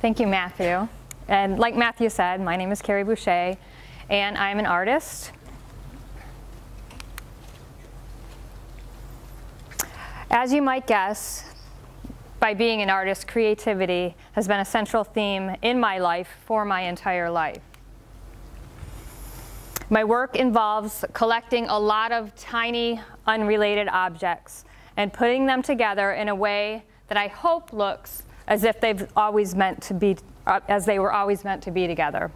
Thank you, Matthew. And like Matthew said, my name is Carrie Boucher, and I'm an artist. As you might guess, by being an artist, creativity has been a central theme in my life for my entire life. My work involves collecting a lot of tiny, unrelated objects and putting them together in a way that I hope looks as if they were always meant to be together.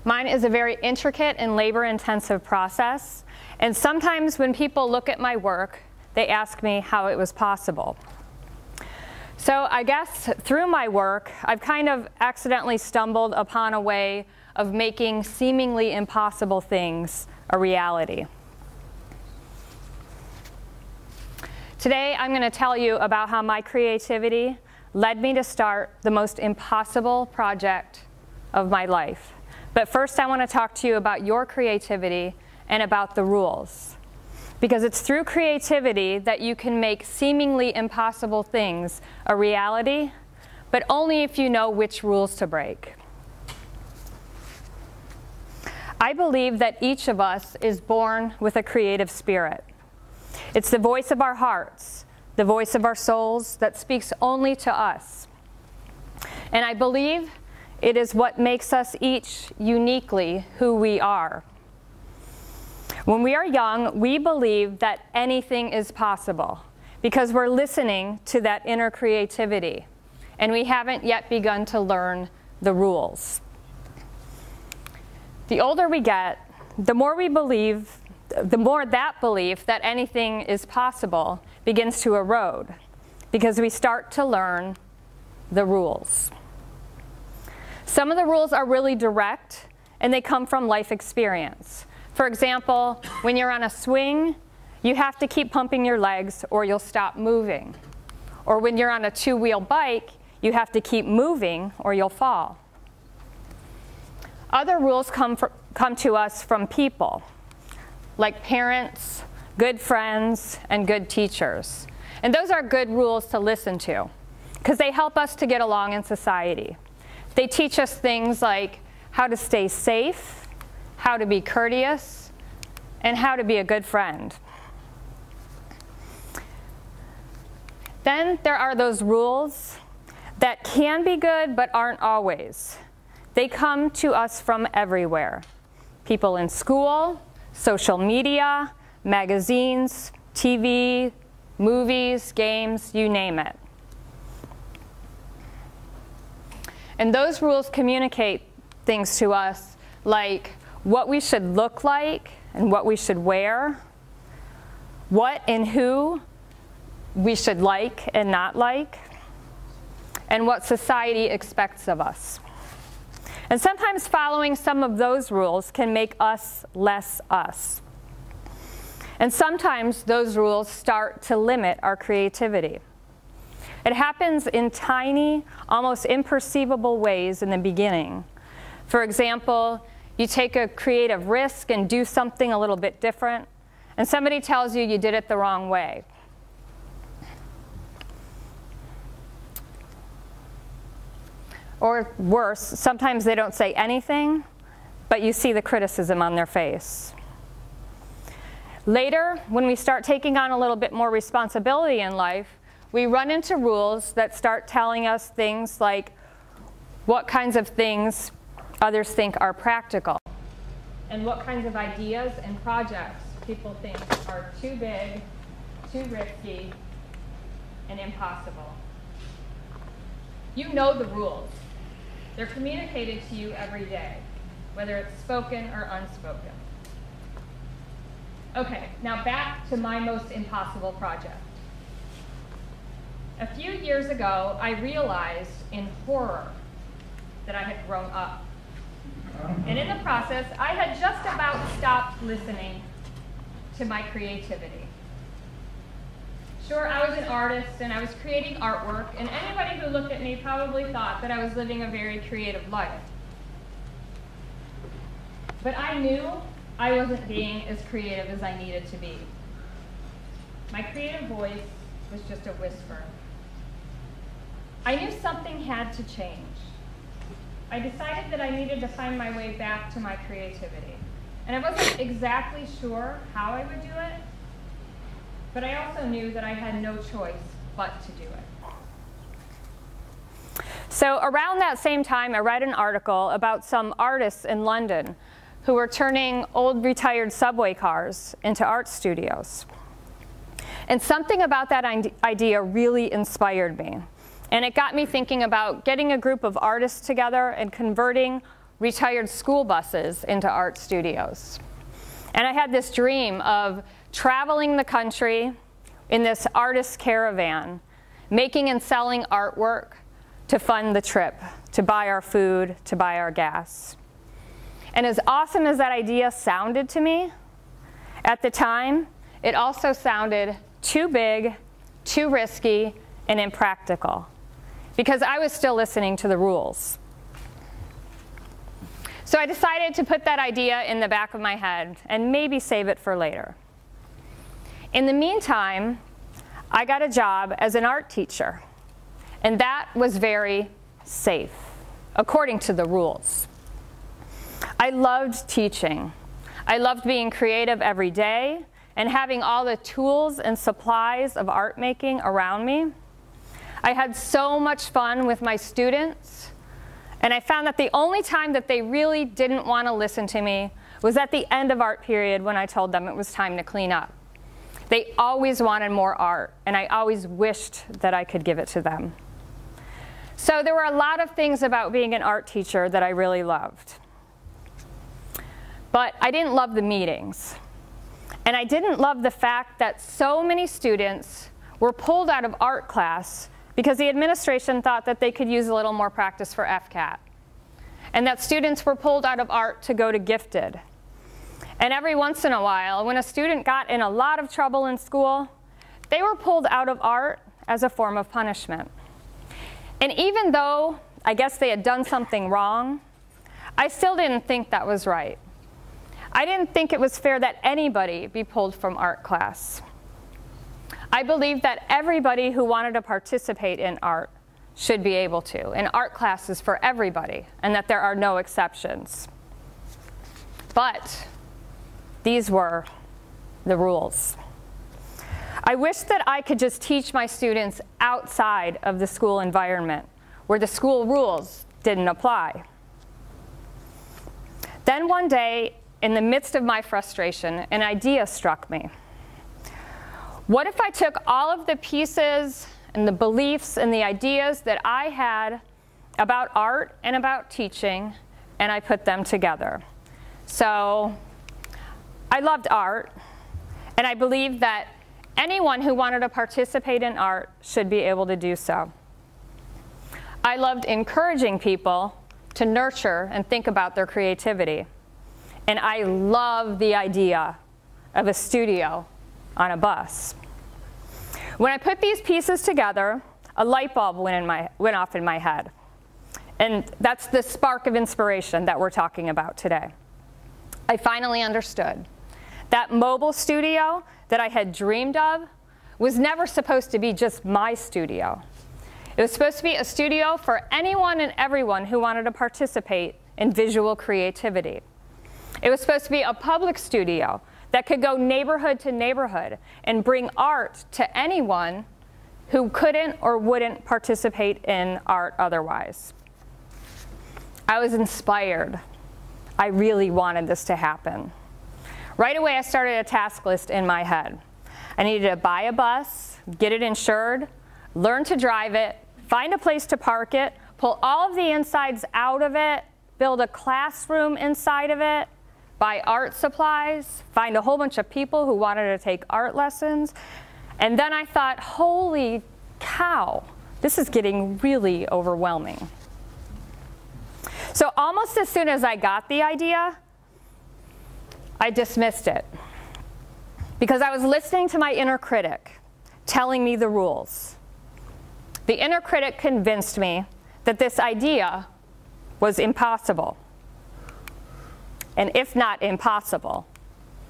Mine is a very intricate and labor-intensive process, and sometimes when people look at my work, they ask me how it was possible. So I guess through my work, I've kind of accidentally stumbled upon a way of making seemingly impossible things a reality. Today, I'm going to tell you about how my creativity led me to start the most impossible project of my life. But first, I want to talk to you about your creativity and about the rules. Because it's through creativity that you can make seemingly impossible things a reality, but only if you know which rules to break. I believe that each of us is born with a creative spirit. It's the voice of our hearts, the voice of our souls that speaks only to us. And I believe it is what makes us each uniquely who we are. When we are young, we believe that anything is possible because we're listening to that inner creativity, and we haven't yet begun to learn the rules. The older we get, the more that belief that anything is possible begins to erode because we start to learn the rules. Some of the rules are really direct, and they come from life experience. For example, when you're on a swing, you have to keep pumping your legs or you'll stop moving. Or when you're on a two-wheel bike, you have to keep moving or you'll fall. Other rules come to us from people, like parents, good friends, and good teachers. And those are good rules to listen to because they help us to get along in society. They teach us things like how to stay safe, how to be courteous, and how to be a good friend. Then there are those rules that can be good but aren't always. They come to us from everywhere. People in school, social media, magazines, TV, movies, games, you name it. And those rules communicate things to us like what we should look like and what we should wear, what and who we should like and not like, and what society expects of us. And sometimes following some of those rules can make us less us. And sometimes those rules start to limit our creativity. It happens in tiny, almost imperceivable ways in the beginning. For example, you take a creative risk and do something a little bit different, and somebody tells you you did it the wrong way. Or worse, sometimes they don't say anything, but you see the criticism on their face. Later, when we start taking on a little bit more responsibility in life, we run into rules that start telling us things like what kinds of things others think are practical, and what kinds of ideas and projects people think are too big, too risky, and impossible. You know the rules. They're communicated to you every day, whether it's spoken or unspoken. Okay, now back to my most impossible project. A few years ago, I realized in horror that I had grown up. And in the process, I had just about stopped listening to my creativity. Sure, I was an artist and I was creating artwork, and anybody who looked at me probably thought that I was living a very creative life. But I knew I wasn't being as creative as I needed to be. My creative voice was just a whisper. I knew something had to change. I decided that I needed to find my way back to my creativity. And I wasn't exactly sure how I would do it, but I also knew that I had no choice but to do it. So around that same time, I read an article about some artists in London who were turning old retired subway cars into art studios. And something about that idea really inspired me. And it got me thinking about getting a group of artists together and converting retired school buses into art studios. And I had this dream of traveling the country in this artist caravan, making and selling artwork to fund the trip, to buy our food, to buy our gas. And as awesome as that idea sounded to me, at the time, it also sounded too big, too risky, and impractical, because I was still listening to the rules. So I decided to put that idea in the back of my head and maybe save it for later. In the meantime, I got a job as an art teacher, and that was very safe, according to the rules. I loved teaching. I loved being creative every day and having all the tools and supplies of art making around me. I had so much fun with my students, and I found that the only time that they really didn't want to listen to me was at the end of art period when I told them it was time to clean up. They always wanted more art, and I always wished that I could give it to them. So there were a lot of things about being an art teacher that I really loved. But I didn't love the meetings. And I didn't love the fact that so many students were pulled out of art class because the administration thought that they could use a little more practice for FCAT. And that students were pulled out of art to go to gifted. And every once in a while, when a student got in a lot of trouble in school, they were pulled out of art as a form of punishment. And even though I guess they had done something wrong, I still didn't think that was right. I didn't think it was fair that anybody be pulled from art class. I believed that everybody who wanted to participate in art should be able to, and art class is for everybody, and that there are no exceptions. But these were the rules. I wish that I could just teach my students outside of the school environment, where the school rules didn't apply. Then one day, in the midst of my frustration, an idea struck me. What if I took all of the pieces and the beliefs and the ideas that I had about art and about teaching, and I put them together? So I loved art, and I believed that anyone who wanted to participate in art should be able to do so. I loved encouraging people to nurture and think about their creativity. And I love the idea of a studio on a bus. When I put these pieces together, a light bulb went off in my head. And that's the spark of inspiration that we're talking about today. I finally understood that mobile studio that I had dreamed of was never supposed to be just my studio. It was supposed to be a studio for anyone and everyone who wanted to participate in visual creativity. It was supposed to be a public studio that could go neighborhood to neighborhood and bring art to anyone who couldn't or wouldn't participate in art otherwise. I was inspired. I really wanted this to happen. Right away, I started a task list in my head. I needed to buy a bus, get it insured, learn to drive it, find a place to park it, pull all of the insides out of it, build a classroom inside of it, buy art supplies, find a whole bunch of people who wanted to take art lessons. And then I thought, holy cow, this is getting really overwhelming. So almost as soon as I got the idea, I dismissed it, because I was listening to my inner critic telling me the rules. The inner critic convinced me that this idea was impossible, and if not impossible,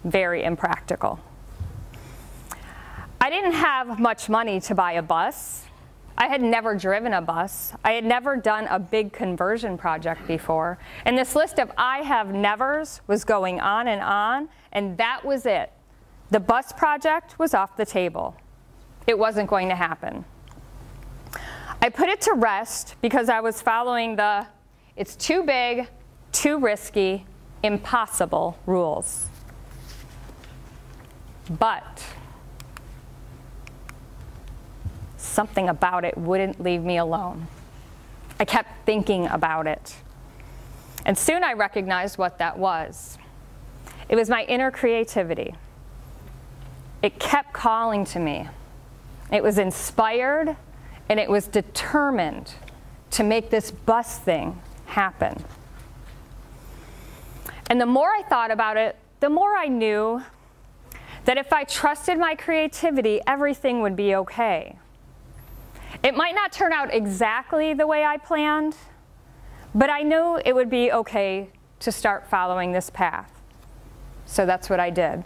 very impractical. I didn't have much money to buy a bus, I had never driven a bus. I had never done a big conversion project before. And this list of I have nevers was going on, and that was it. The bus project was off the table. It wasn't going to happen. I put it to rest because I was following the it's too big, too risky, impossible rules. But something about it wouldn't leave me alone. I kept thinking about it. And soon I recognized what that was. It was my inner creativity. It kept calling to me. It was inspired, and it was determined to make this bus thing happen. And the more I thought about it, the more I knew that if I trusted my creativity, everything would be okay. It might not turn out exactly the way I planned, but I knew it would be okay to start following this path. So that's what I did.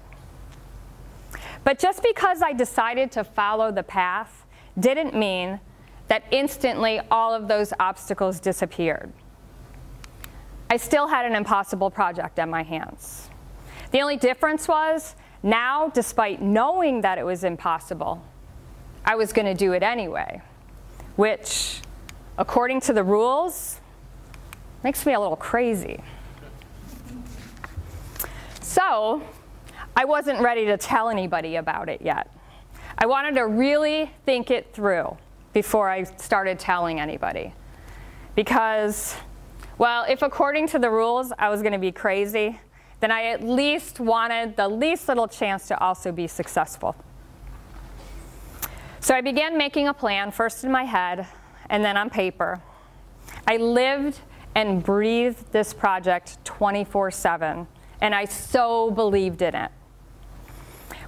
But just because I decided to follow the path didn't mean that instantly all of those obstacles disappeared. I still had an impossible project on my hands. The only difference was, now, despite knowing that it was impossible, I was going to do it anyway, which, according to the rules, makes me a little crazy. So, I wasn't ready to tell anybody about it yet. I wanted to really think it through before I started telling anybody. Because, well, if according to the rules I was going to be crazy, then I at least wanted the least little chance to also be successful. So I began making a plan, first in my head, and then on paper. I lived and breathed this project 24/7, and I so believed in it.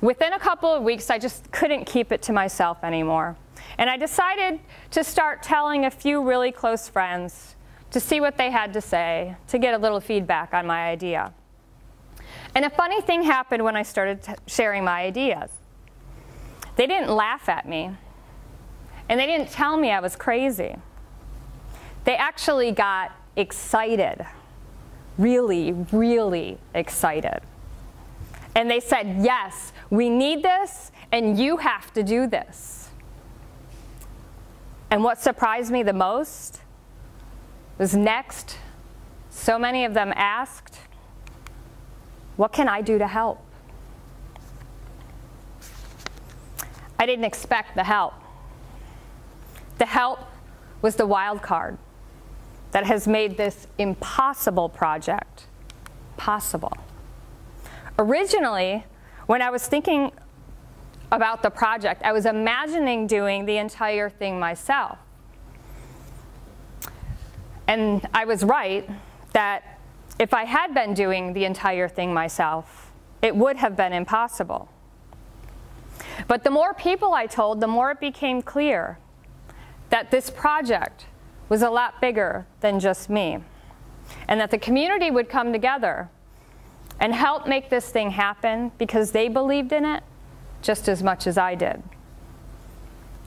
Within a couple of weeks, I just couldn't keep it to myself anymore. And I decided to start telling a few really close friends to see what they had to say, to get a little feedback on my idea. And a funny thing happened when I started sharing my ideas. They didn't laugh at me, and they didn't tell me I was crazy. They actually got excited, really, really excited. And they said, yes, we need this, and you have to do this. And what surprised me the most was next, so many of them asked, what can I do to help? I didn't expect the help. The help was the wild card that has made this impossible project possible. Originally, when I was thinking about the project, I was imagining doing the entire thing myself. And I was right that if I had been doing the entire thing myself, it would have been impossible. But the more people I told, the more it became clear that this project was a lot bigger than just me, and that the community would come together and help make this thing happen because they believed in it just as much as I did.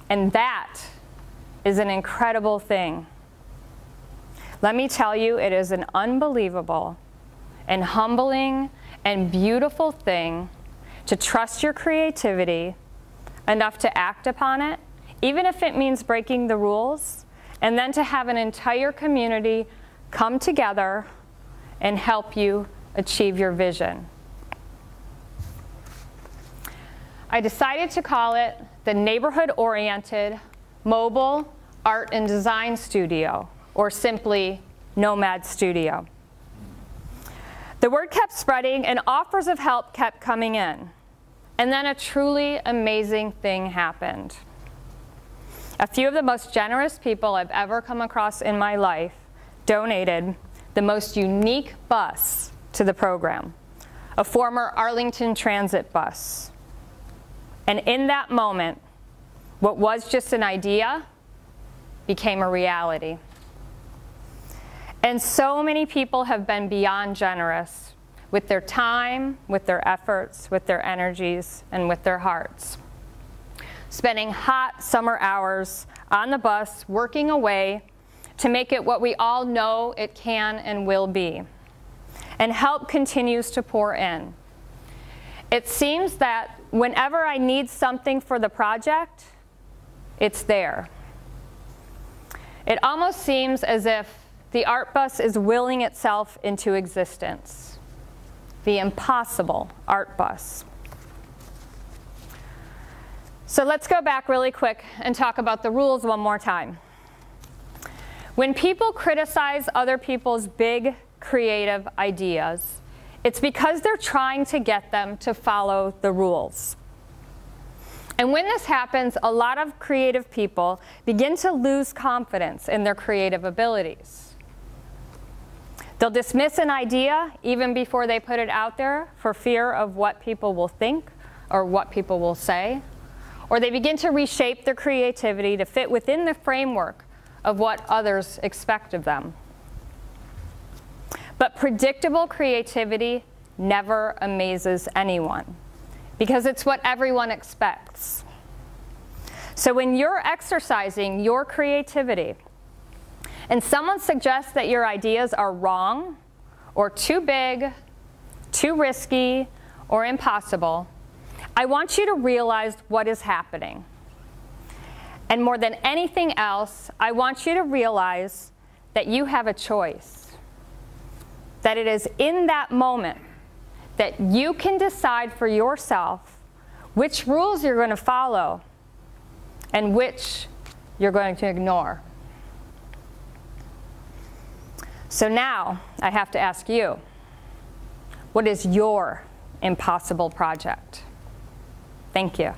And that is an incredible thing. Let me tell you, it is an unbelievable and humbling and beautiful thing to trust your creativity enough to act upon it, even if it means breaking the rules, and then to have an entire community come together and help you achieve your vision. I decided to call it the Neighborhood-Oriented Mobile Art and Design Studio, or simply NOMADstudio. The word kept spreading and offers of help kept coming in. And then a truly amazing thing happened. A few of the most generous people I've ever come across in my life donated the most unique bus to the program, a former Arlington Transit bus. And in that moment, what was just an idea became a reality. And so many people have been beyond generous with their time, with their efforts, with their energies, and with their hearts. spending hot summer hours on the bus, working away to make it what we all know it can and will be. And help continues to pour in. It seems that whenever I need something for the project, it's there. It almost seems as if the art bus is willing itself into existence. The impossible art bus. So let's go back really quick and talk about the rules one more time. When people criticize other people's big creative ideas, it's because they're trying to get them to follow the rules. And when this happens, a lot of creative people begin to lose confidence in their creative abilities. They'll dismiss an idea even before they put it out there for fear of what people will think or what people will say. Or they begin to reshape their creativity to fit within the framework of what others expect of them. But predictable creativity never amazes anyone because it's what everyone expects. So when you're exercising your creativity and someone suggests that your ideas are wrong or too big, too risky, or impossible, I want you to realize what is happening. And more than anything else, I want you to realize that you have a choice. That it is in that moment that you can decide for yourself which rules you're going to follow and which you're going to ignore. So now I have to ask you, what is your impossible project? Thank you.